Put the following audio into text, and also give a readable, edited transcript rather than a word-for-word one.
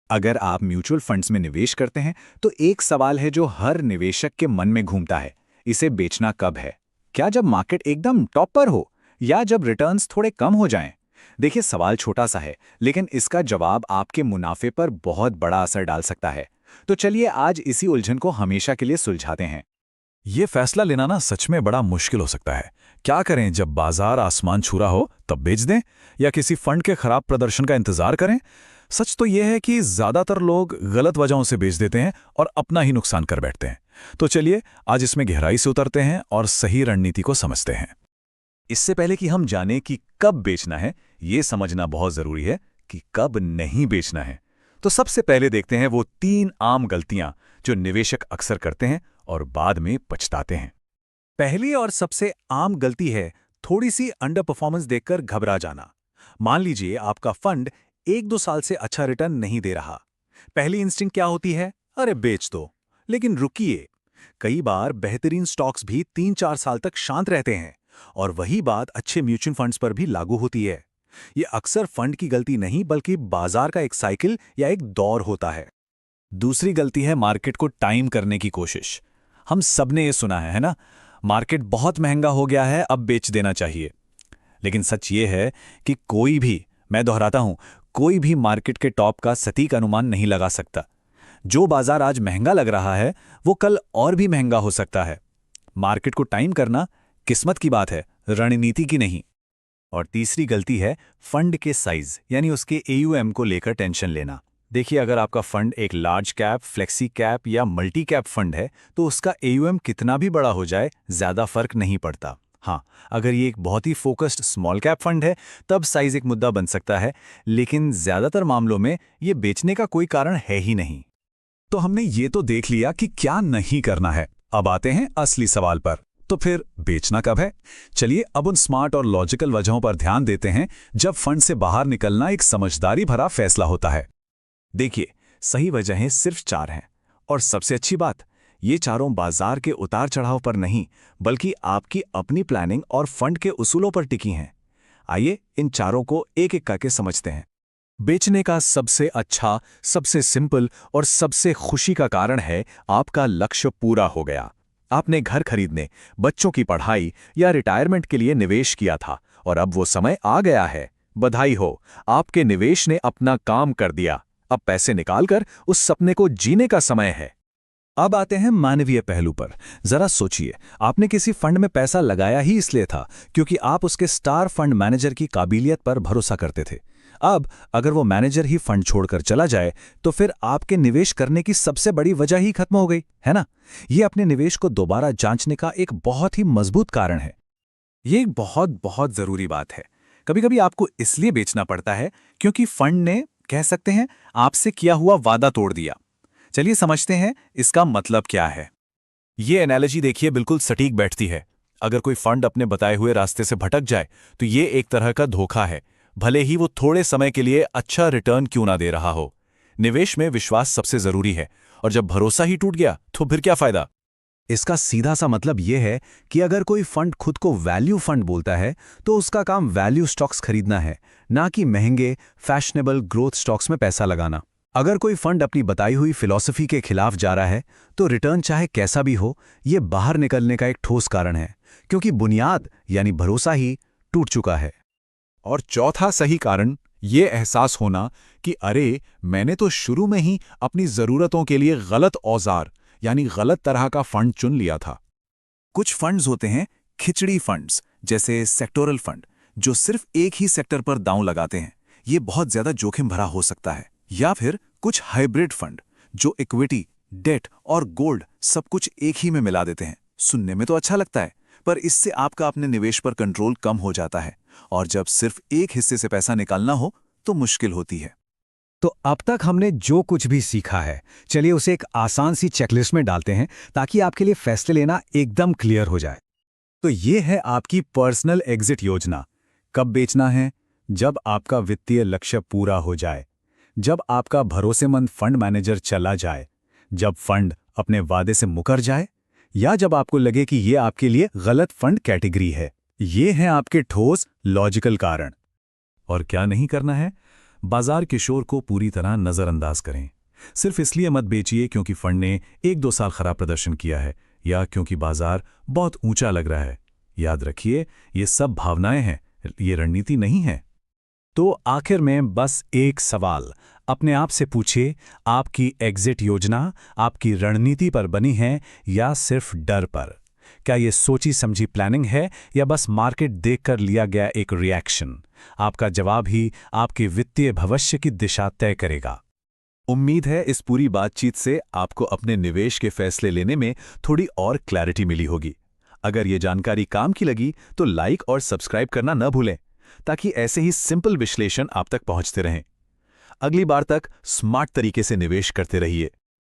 अगर आप mutual funds में निवेश करते हैं तो एक सवाल है जो हर निवेशक के मन में घूमता है, इसे बेचना कब है? क्या जब मार्केट एकदम टॉप पर हो या जब रिटर्न्स थोड़े कम हो जाएं? देखिए, सवाल छोटा सा है, लेकिन इसका जवाब आपके मुनाफे पर बहुत बड़ा असर डाल सकता है। तो चलिए आज इसी उलझन को हमेशा के लिए सुलझाते हैं। ये फैसला लेना ना सच में बड़ा मुश्किल हो सकता है। क्या करें, जब बाजार आसमान छू रहा हो तब बेच दें या किसी फंड के खराब प्रदर्शन का इंतजार करें? सच तो यह है कि ज्यादातर लोग गलत वजहों से बेच देते हैं और अपना ही नुकसान कर बैठते हैं। तो चलिए आज इसमें गहराई से उतरते हैं और सही रणनीति को समझते हैं। इससे पहले कि हम जानें कि कब बेचना है, ये समझना बहुत जरूरी है कि कब नहीं बेचना है। तो सबसे पहले देखते हैं वो 3 आम गलतियां जो निवेशक अक्सर करते हैं और बाद में पछताते हैं। पहली और सबसे आम गलती है थोड़ी सी अंडर परफॉर्मेंस देखकर घबरा जाना। मान लीजिए आपका फंड 1-2 साल से अच्छा रिटर्न नहीं दे रहा। पहली इंस्टिंक्ट क्या होती है? अरे बेच दो। लेकिन रुकिए, कई बार बेहतरीन स्टॉक्स भी 3-4 साल तक शांत रहते हैं और वही बात अच्छे म्यूचुअल फंड्स पर भी लागू होती है। ये अक्सर फंड की गलती नहीं बल्कि बाजार का एक साइकिल या एक दौर होता है। दूसरी गलती है मार्केट को टाइम करने की कोशिश। हम सबने ये सुना है ना, मार्केट बहुत महंगा हो गया है, अब बेच देना चाहिए। लेकिन सच ये है कि कोई भी, मैं दोहराता हूं, कोई भी मार्केट के टॉप का सटीक अनुमान नहीं लगा सकता। जो बाजार आज महंगा लग रहा है वो कल और भी महंगा हो सकता है। मार्केट को टाइम करना किस्मत की बात है, रणनीति की नहीं। और तीसरी गलती है फंड के साइज यानी उसके AUM को लेकर टेंशन लेना। देखिए, अगर आपका फंड एक लार्ज कैप, फ्लेक्सी कैप या मल्टी कैप फंड है तो उसका AUM कितना भी बड़ा हो जाए ज्यादा फर्क नहीं पड़ता। हाँ, अगर ये एक बहुत ही फोकस्ड स्मॉल कैप फंड है तब साइज एक मुद्दा बन सकता है, लेकिन ज्यादातर मामलों में ये बेचने का कोई कारण है ही नहीं। तो हमने ये तो देख लिया कि क्या नहीं करना है। अब आते हैं असली सवाल पर, तो फिर बेचना कब है? चलिए अब उन स्मार्ट और लॉजिकल वजहों पर ध्यान देते हैं जब फंड से बाहर निकलना एक समझदारी भरा फैसला होता है। देखिए, सही वजहें सिर्फ 4 हैं और सबसे अच्छी बात, ये चारों बाजार के उतार चढ़ाव पर नहीं बल्कि आपकी अपनी प्लानिंग और फंड के उसूलों पर टिकी हैं। आइए इन चारों को एक एक करके समझते हैं। बेचने का सबसे अच्छा, सबसे सिंपल और सबसे खुशी का कारण है आपका लक्ष्य पूरा हो गया। आपने घर खरीदने, बच्चों की पढ़ाई या रिटायरमेंट के लिए निवेश किया था और अब वो समय आ गया है। बधाई हो, आपके निवेश ने अपना काम कर दिया। अब पैसे निकालकर उस सपने को जीने का समय है। अब आते हैं मानवीय पहलू पर। जरा सोचिए, आपने किसी फंड में पैसा लगाया ही इसलिए था क्योंकि आप उसके स्टार फंड मैनेजर की काबिलियत पर भरोसा करते थे। अब अगर वो मैनेजर ही फंड छोड़कर चला जाए तो फिर आपके निवेश करने की सबसे बड़ी वजह ही खत्म हो गई, है ना? ये अपने निवेश को दोबारा जांचने का एक बहुत ही मजबूत कारण है। ये एक बहुत बहुत जरूरी बात है। कभी-कभी आपको इसलिए बेचना पड़ता है क्योंकि फंड ने, कह सकते हैं, आपसे किया हुआ वादा तोड़ दिया। चलिए समझते हैं इसका मतलब क्या है। ये एनालॉजी देखिए बिल्कुल सटीक बैठती है। अगर कोई फंड अपने बताए हुए रास्ते से भटक जाए तो ये एक तरह का धोखा है, भले ही वो थोड़े समय के लिए अच्छा रिटर्न क्यों ना दे रहा हो। निवेश में विश्वास सबसे जरूरी है और जब भरोसा ही टूट गया तो फिर क्या फायदा? इसका सीधा सा मतलब यह है कि अगर कोई फंड खुद को वैल्यू फंड बोलता है तो उसका काम वैल्यू स्टॉक्स खरीदना है, ना कि महंगे फैशनेबल ग्रोथ स्टॉक्स में पैसा लगाना। अगर कोई फंड अपनी बताई हुई फिलॉसफी के खिलाफ जा रहा है तो रिटर्न चाहे कैसा भी हो, ये बाहर निकलने का एक ठोस कारण है, क्योंकि बुनियाद यानी भरोसा ही टूट चुका है। और चौथा सही कारण ये एहसास होना कि अरे, मैंने तो शुरू में ही अपनी जरूरतों के लिए गलत औजार यानी गलत तरह का फंड चुन लिया था। कुछ फंड्स होते हैं खिचड़ी फंड्स, जैसे सेक्टोरल फंड, जो सिर्फ एक ही सेक्टर पर दांव लगाते हैं। ये बहुत ज्यादा जोखिम भरा हो सकता है। या फिर कुछ हाइब्रिड फंड, जो इक्विटी, डेट और गोल्ड सब कुछ एक ही में मिला देते हैं। सुनने में तो अच्छा लगता है, पर इससे आपका अपने निवेश पर कंट्रोल कम हो जाता है और जब सिर्फ एक हिस्से से पैसा निकालना हो तो मुश्किल होती है। तो अब तक हमने जो कुछ भी सीखा है, चलिए उसे एक आसान सी चेकलिस्ट में डालते हैं ताकि आपके लिए फैसले लेना एकदम क्लियर हो जाए। तो ये है आपकी पर्सनल एग्जिट योजना। कब बेचना है? जब आपका वित्तीय लक्ष्य पूरा हो जाए, जब आपका भरोसेमंद फंड मैनेजर चला जाए, जब फंड अपने वादे से मुकर जाए, या जब आपको लगे कि ये आपके लिए गलत फंड कैटेगरी है। ये हैं आपके ठोस लॉजिकल कारण। और क्या नहीं करना है? बाजार के शोर को पूरी तरह नज़रअंदाज करें। सिर्फ इसलिए मत बेचिए क्योंकि फंड ने 1-2 साल खराब प्रदर्शन किया है या क्योंकि बाजार बहुत ऊंचा लग रहा है। याद रखिए, ये सब भावनाएं हैं, ये रणनीति नहीं है। तो आखिर में बस एक सवाल अपने आप से पूछिए, आपकी एग्जिट योजना आपकी रणनीति पर बनी है या सिर्फ डर पर? क्या ये सोची समझी प्लानिंग है या बस मार्केट देखकर लिया गया एक रिएक्शन? आपका जवाब ही आपके वित्तीय भविष्य की दिशा तय करेगा। उम्मीद है इस पूरी बातचीत से आपको अपने निवेश के फैसले लेने में थोड़ी और क्लैरिटी मिली होगी। अगर ये जानकारी काम की लगी तो लाइक और सब्सक्राइब करना न भूलें, ताकि ऐसे ही सिंपल विश्लेषण आप तक पहुंचते रहें। अगली बार तक स्मार्ट तरीके से निवेश करते रहिए।